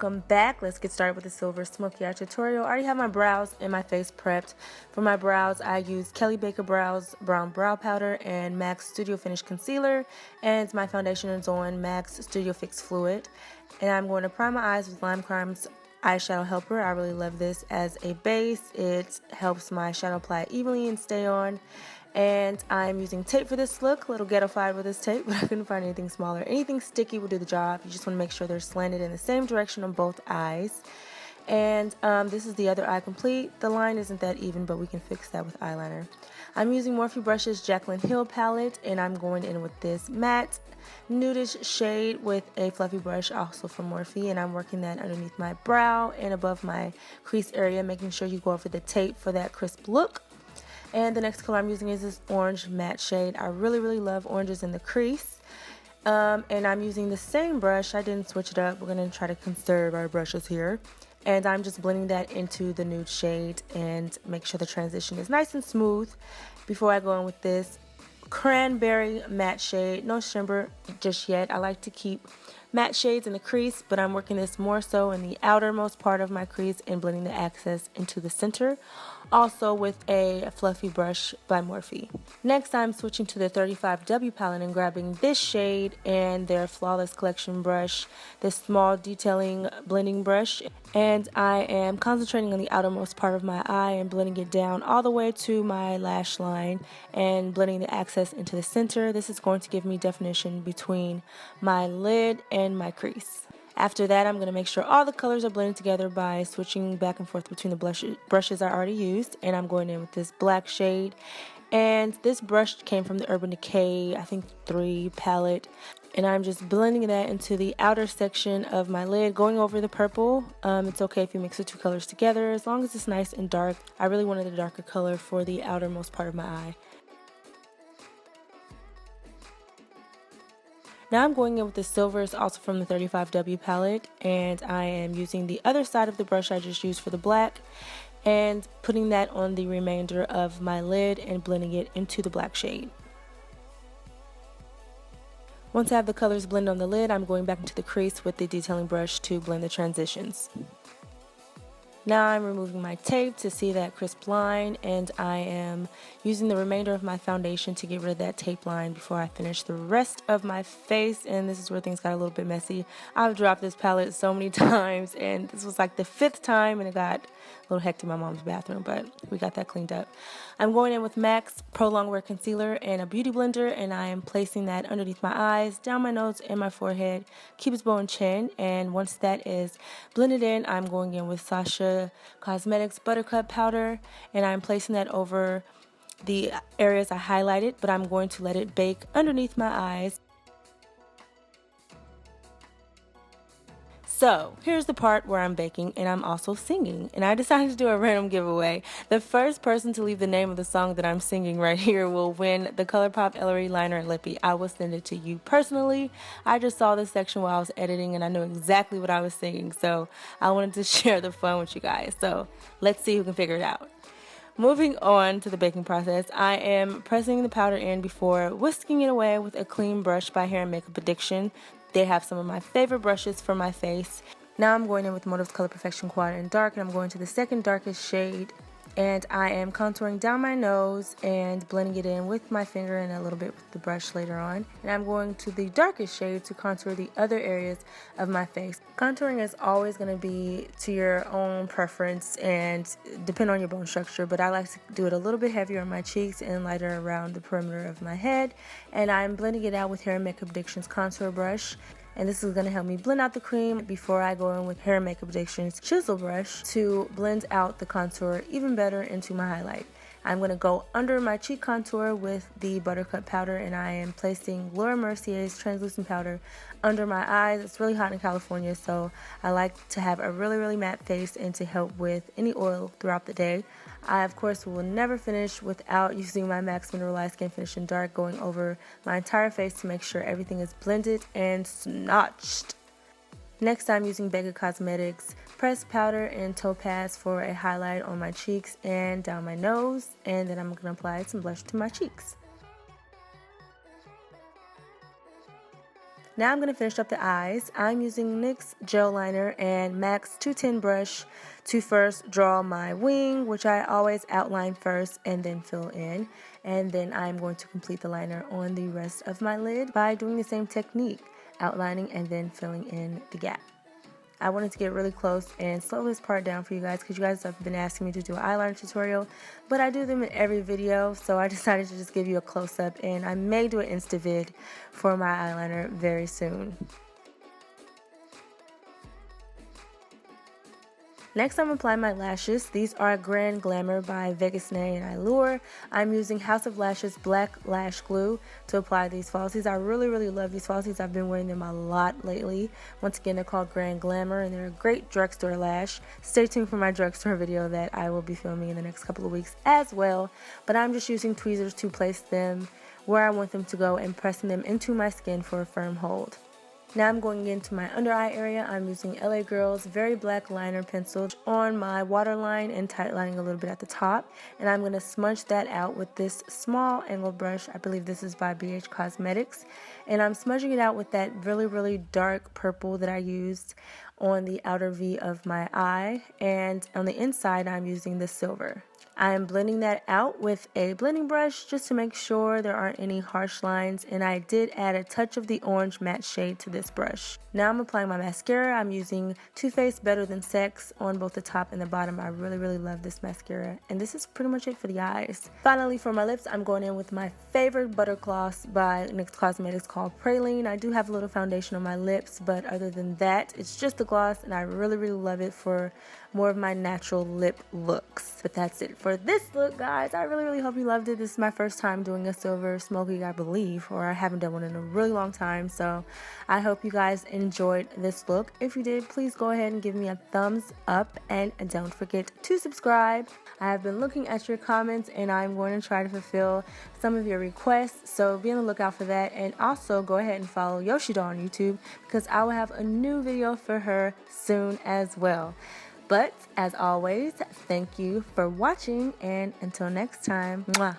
welcome back. Let's get started with the Silver Smokey Eye tutorial. I already have my brows and my face prepped. For my brows, I use Kelly Baker Brows Brown Brow Powder and MAC Studio Finish Concealer, and my foundation is on MAC Studio Fix Fluid. And I'm going to prime my eyes with Lime Crime's Eyeshadow Helper. I really love this as a base. It helps my shadow apply evenly and stay on. And I'm using tape for this look, a little ghetto-fied with this tape, but I couldn't find anything smaller. Anything sticky will do the job. You just want to make sure they're slanted in the same direction on both eyes. And this is the other eye complete. The line isn't that even, but we can fix that with eyeliner. I'm using Morphe Brushes Jaclyn Hill palette, and I'm going in with this matte nudish shade with a fluffy brush, also from Morphe, and I'm working that underneath my brow and above my crease area, making sure you go over the tape for that crisp look. And the next color I'm using is this orange matte shade. I really love oranges in the crease. And I'm using the same brush. I didn't switch it up. We're going to try to conserve our brushes here. And I'm just blending that into the nude shade and make sure the transition is nice and smooth before I go in with this cranberry matte shade. No shimmer just yet. I like to keep matte shades in the crease, but I'm working this more so in the outermost part of my crease and blending the excess into the center, also with a fluffy brush by Morphe. Next, I'm switching to the 35W palette and grabbing this shade and their Flawless Collection brush, this small detailing blending brush, and I am concentrating on the outermost part of my eye and blending it down all the way to my lash line and blending the excess into the center. This is going to give me definition between my lid and my crease. After that, I'm going to make sure all the colors are blended together by switching back and forth between the brushes I already used. And I'm going in with this black shade. And this brush came from the Urban Decay, I think 3 palette. And I'm just blending that into the outer section of my lid, going over the purple. It's okay if you mix the 2 colors together, as long as it's nice and dark. I really wanted a darker color for the outermost part of my eye. Now I'm going in with the silvers, also from the 35W palette, and I am using the other side of the brush I just used for the black and putting that on the remainder of my lid and blending it into the black shade. Once I have the colors blended on the lid, I'm going back into the crease with the detailing brush to blend the transitions. Now I'm removing my tape to see that crisp line, and I am using the remainder of my foundation to get rid of that tape line before I finish the rest of my face. And this is where things got a little bit messy. I've dropped this palette so many times, and this was like the 5th time, and it got a little hectic in my mom's bathroom, but we got that cleaned up. I'm going in with MAC's Prolongwear Concealer and a Beauty Blender, and I am placing that underneath my eyes, down my nose, and my forehead, cupid's bow and chin. And once that is blended in, I'm going in with Sacha Cosmetics Buttercup powder, and I'm placing that over the areas I highlighted, but I'm going to let it bake underneath my eyes. So here's the part where I'm baking and I'm also singing, and I decided to do a random giveaway. The first person to leave the name of the song that I'm singing right here will win the ColourPop Ellarie liner and lippy. I will send it to you personally. I just saw this section while I was editing and I knew exactly what I was singing, so I wanted to share the fun with you guys. So let's see who can figure it out. Moving on to the baking process, I am pressing the powder in before whisking it away with a clean brush by Hair and Makeup Addiction. They have some of my favorite brushes for my face. Now I'm going in with Motive's Color Perfection Quad in Dark, and I'm going to the second darkest shade. And I am contouring down my nose and blending it in with my finger and a little bit with the brush later on. And I'm going to the darkest shade to contour the other areas of my face. Contouring is always going to be to your own preference and depend on your bone structure, but I like to do it a little bit heavier on my cheeks and lighter around the perimeter of my head. And I'm blending it out with Hair and Makeup Addiction's contour brush. And this is going to help me blend out the cream before I go in with Hair and Makeup Addiction's chisel brush to blend out the contour even better into my highlight. I'm going to go under my cheek contour with the Buttercup powder, and I am placing Laura Mercier's translucent powder under my eyes. It's really hot in California, so I like to have a really matte face and to help with any oil throughout the day. I, of course, will never finish without using my MAC Mineralized Skin Finish in Dark, going over my entire face to make sure everything is blended and snatched. Next, I'm using Becca Cosmetics pressed powder in Topaz for a highlight on my cheeks and down my nose, and then I'm going to apply some blush to my cheeks. Now I'm going to finish up the eyes. I'm using NYX Gel Liner and MAC's 210 brush to first draw my wing, which I always outline first and then fill in. And then I'm going to complete the liner on the rest of my lid by doing the same technique, outlining and then filling in the gap. I wanted to get really close and slow this part down for you guys because you guys have been asking me to do an eyeliner tutorial, but I do them in every video, so I decided to just give you a close-up, and I may do an Insta-vid for my eyeliner very soon. Next, I'm applying my lashes. These are Grand Glamour by Vegas and Eylure. I'm using House of Lashes Black Lash Glue to apply these falsies. I really love these falsies. I've been wearing them a lot lately. Once again, they're called Grand Glamour, and they're a great drugstore lash. Stay tuned for my drugstore video that I will be filming in the next couple of weeks as well. But I'm just using tweezers to place them where I want them to go and pressing them into my skin for a firm hold. Now I'm going into my under eye area. I'm using LA Girl's Very Black Liner Pencil on my waterline and tightlining a little bit at the top. And I'm going to smudge that out with this small angled brush. I believe this is by BH Cosmetics. And I'm smudging it out with that really dark purple that I used on the outer V of my eye. And on the inside, I'm using the silver. I am blending that out with a blending brush just to make sure there aren't any harsh lines, and I did add a touch of the orange matte shade to this brush. Now I'm applying my mascara. I'm using Too Faced Better Than Sex on both the top and the bottom. I really love this mascara, and this is pretty much it for the eyes. Finally, for my lips, I'm going in with my favorite butter gloss by NYX Cosmetics called Praline. I do have a little foundation on my lips, but other than that, it's just the gloss, and I really love it for more of my natural lip looks. But that's it for this look, guys. I really hope you loved it. This is my first time doing a silver smoky, I believe, or I haven't done one in a really long time, so I hope you guys enjoyed this look. If you did, please go ahead and give me a thumbs up, and don't forget to subscribe. I have been looking at your comments, and I'm going to try to fulfill some of your requests, so be on the lookout for that. And also go ahead and follow YOSHIDOLL on YouTube because I will have a new video for her soon as well. But as always, thank you for watching, and until next time, mwah.